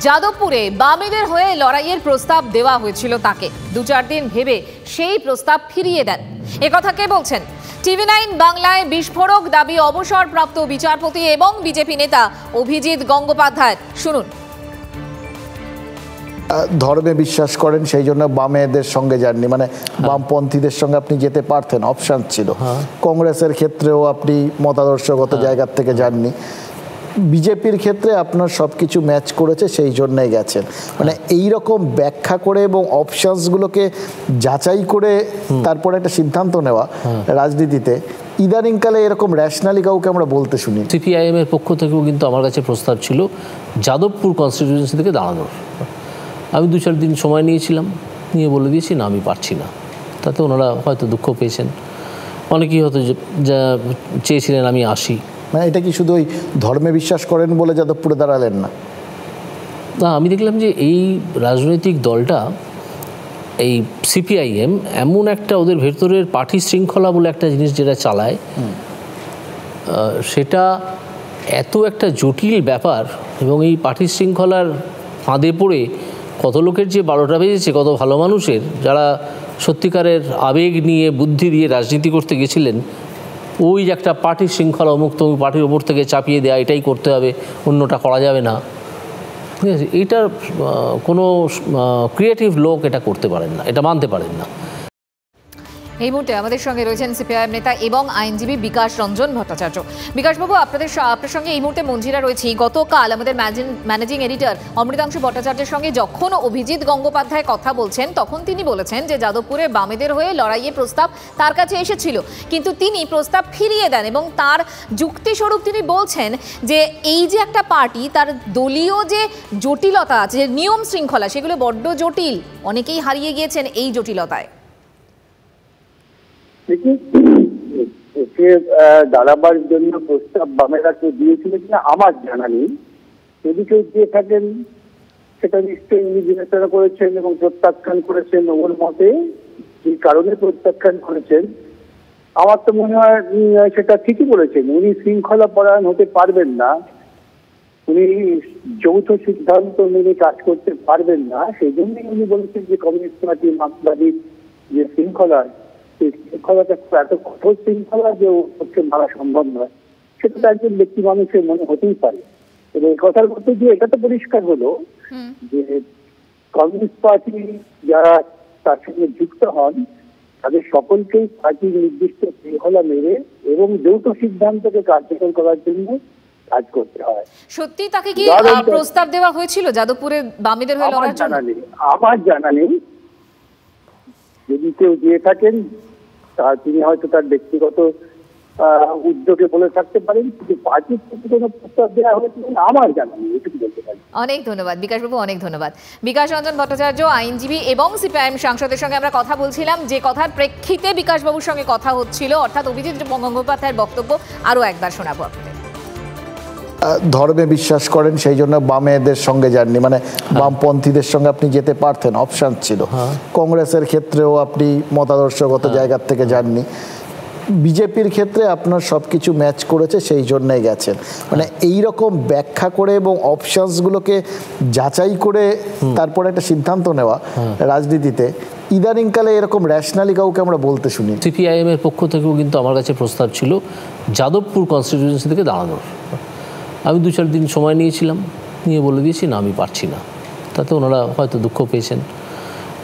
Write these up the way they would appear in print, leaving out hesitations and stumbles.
যাদবপুরে বামেদের হয়ে লড়াইয়ের প্রস্তাব দেওয়া হয়েছিল তাকে। 2-4 দিন ভেবে সেই প্রস্তাব ফিরিয়ে দেন। একথা কে বলছেন? TV9 বাংলায় বিস্ফোরক দাবি অবসরপ্রাপ্ত বিচারপতি এবং বিজেপি নেতা অভিজিৎ গঙ্গোপাধ্যায়। শুনুন। ধর্মে বিশ্বাস করেন সেই জন্য বামেদের সঙ্গে যাননি, মানে বামপন্থীদের সঙ্গে আপনি যেতে পারতেন, অপশন ছিল। কংগ্রেসের ক্ষেত্রেও আপনি মতাদর্শগত জায়গা থেকে যাননি। বিজেপির ক্ষেত্রে আপনার সবকিছু ম্যাচ করেছে, সেই জন্যই গেছেন। মানে এই রকম ব্যাখ্যা করে এবং অপশনসগুলোকে যাচাই করে তারপরে একটা সিদ্ধান্ত নেওয়া রাজনীতিতে ইদানিংকালে এরকম র্যাশনালি কাউকে আমরা বলতে শুনি। সিপিআইএম এর পক্ষ থেকেও কিন্তু আমার কাছে প্রস্তাব ছিল যাদবপুর কনস্টিটিউয়েন্সি থেকে দাঁড়ানোর। আমি 2-4 দিন সময় নিয়েছিলাম, নিয়ে বলে দিয়েছি না, আমি পারছি না। তাতে ওনারা হয়তো দুঃখ পেয়েছেন, অনেকেই হয়তো যা চেয়েছিলেন আমি আসি। মানে এটা কি শুধু ওই ধর্মে বিশ্বাস করেন বলে যাদবপুরে দাঁড়ালেন না? না, আমি দেখলাম যে এই রাজনৈতিক দলটা, এই সিপিআইএম, এমন একটা ওদের ভেতরের পার্টি শৃঙ্খলা বলে একটা জিনিস যেটা চালায়, সেটা এত একটা জটিল ব্যাপার। এবং এই পার্টি শৃঙ্খলার ফাঁদে পড়ে কত লোকের যে 12টা বেজেছে, কত ভালো মানুষের, যারা সত্যিকারের আবেগ নিয়ে বুদ্ধি দিয়ে রাজনীতি করতে গেছিলেন, ওই যে একটা পার্টি শৃঙ্খলা, মুক্ত পার্টির ওপর থেকে চাপিয়ে দেওয়া, এটাই করতে হবে, অন্যটা করা যাবে না। ঠিক আছে, এইটার কোনো ক্রিয়েটিভ লোক এটা করতে পারেন না, এটা মানতে পারেন না। এই মুহূর্তে আমাদের সঙ্গে রয়েছেন সিপিআইএম নেতা এবং আইনজীবী বিকাশ রঞ্জন ভট্টাচার্য। বিকাশবাবু, আপনার সঙ্গে এই মুহূর্তে মঞ্জিরা রয়েছি। গতকাল আমাদের ম্যানেজিং এডিটর অমৃতাংশু ভট্টাচার্যের সঙ্গে যখন অভিজিৎ গঙ্গোপাধ্যায় কথা বলছেন, তখন তিনি বলেছেন যে যাদবপুরে বামেদের হয়ে লড়াইয়ের প্রস্তাব তার কাছে এসেছিল, কিন্তু তিনি প্রস্তাব ফিরিয়ে দেন। এবং তার যুক্তিস্বরূপ তিনি বলছেন যে এই যে একটা পার্টি, তার দলীয় যে জটিলতা আছে, যে নিয়ম শৃঙ্খলা, সেগুলো বড্ড জটিল, অনেকেই হারিয়ে গিয়েছেন এই জটিলতায়। দাঁড়াবার জন্য প্রস্তাব বামেরা কেউ দিয়েছিল কিনা আমার জানা নেই। যদি কেউ দিয়ে থাকেন সেটা নিশ্চয়ই উনি বিবেচনা করেছেন এবং প্রত্যাখ্যান করেছেন। ওর মতে যে কারণে প্রত্যাখ্যান করেছেন, আমার তো মনে হয় সেটা ঠিকই বলেছেন। উনি শৃঙ্খলা পরায়ণ হতে পারবেন না, উনি যৌথ সিদ্ধান্ত মেনে কাজ করতে পারবেন না। সেই জন্যই উনি বলেছেন যে কমিউনিস্ট পার্টি মার্ক্সবাদী যে শৃঙ্খলা, শৃঙ্খলাটা এত কঠোর শৃঙ্খলা যে ওর পক্ষে মারা সম্ভব নয়, সেটা তো একজন ব্যক্তি মানুষের মনে হতেই পারে। এবং এই কথার মধ্যে দিয়ে এটা তো পরিষ্কার হলো যে কমিউনিস্ট পার্টি যারা তার সঙ্গে যুক্ত হন, তাদের সকলকেই পার্টির নির্দিষ্ট শৃঙ্খলা মেরে এবং যৌথ সিদ্ধান্তকে কার্যকর করার জন্য কাজ করতে হয়। সত্যি তাকে কি প্রস্তাব দেওয়া হয়েছিল যাদবপুরে বামেদের হয়ে লড়ার জন্য? আমার জানা নেই। যদি কেউ দিয়ে থাকেন তিনি হয়তো তার ব্যক্তিগত উদ্যোগে বলে থাকতে পারেন, কিন্তু পার্টির থেকে কোনো প্রস্তাব দেওয়া হয়েছিল আমার জানা নেই, এটুকু বলতে পারি। অনেক ধন্যবাদ বিকাশবাবু, অনেক ধন্যবাদ। বিকাশ রঞ্জন ভট্টাচার্য, আইনজীবী এবং সিপিআইএম সাংসদের সঙ্গে আমরা কথা বলছিলাম, যে কথার প্রেক্ষিতে বিকাশবাবুর সঙ্গে কথা হচ্ছিল, অর্থাৎ অভিজিৎ গঙ্গোপাধ্যায়ের বক্তব্য আরও একবার শোনাবো আপনাদের। ধর্মে বিশ্বাস করেন সেই জন্য বামেদের সঙ্গে যাননি, মানে বামপন্থীদের সঙ্গে আপনি যেতে পারতেন, অপশন ছিল। কংগ্রেসের ক্ষেত্রেও আপনি মতাদর্শগত জায়গা থেকে যাননি। বিজেপির ক্ষেত্রে আপনার সবকিছু ম্যাচ করেছে, সেই জন্যই গেছেন। মানে এই রকম ব্যাখ্যা করে এবং অপশনসগুলোকে যাচাই করে তারপরে একটা সিদ্ধান্ত নেওয়া রাজনীতিতে ইদানিংকালে এরকম র্যাশনালি কাউকে আমরা বলতে শুনি। সিপিআইএম এর পক্ষ থেকেও কিন্তু আমার কাছে প্রস্তাব ছিল যাদবপুর কনস্টিটিউয়েন্সি থেকে দাঁড়ানোর। আমি 2-4 দিন সময় নিয়েছিলাম, নিয়ে বলে দিয়েছি না, আমি পারছি না। তাতে ওনারা হয়তো দুঃখ পেয়েছেন,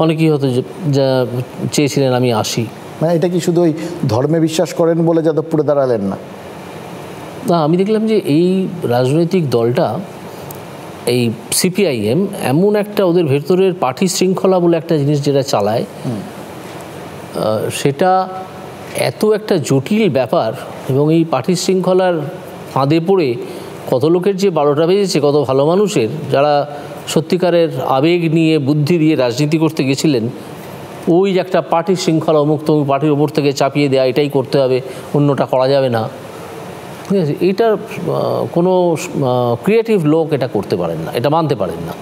অনেকেই হয়তো যা চেয়েছিলেন আমি আসি। মানে এটা কি শুধু ওই ধর্মে বিশ্বাস করেন বলে যাদবপুরে দাঁড়ালেন না? না, আমি দেখলাম যে এই রাজনৈতিক দলটা, এই সিপিআইএম, এমন একটা ওদের ভেতরের পার্টি শৃঙ্খলা বলে একটা জিনিস যেটা চালায়, সেটা এত একটা জটিল ব্যাপার। এবং এই পার্টি শৃঙ্খলার ফাঁদে পড়ে কত লোকের যে 12টা বেজেছে, কত ভালো মানুষের, যারা সত্যিকারের আবেগ নিয়ে বুদ্ধি দিয়ে রাজনীতি করতে গেছিলেন, ওই যে একটা পার্টি শৃঙ্খলা, মুক্ত পার্টির ওপর থেকে চাপিয়ে দেওয়া, এটাই করতে হবে, অন্যটা করা যাবে না। ঠিক আছে, এইটার কোনো ক্রিয়েটিভ লোক এটা করতে পারেন না, এটা মানতে পারেন না।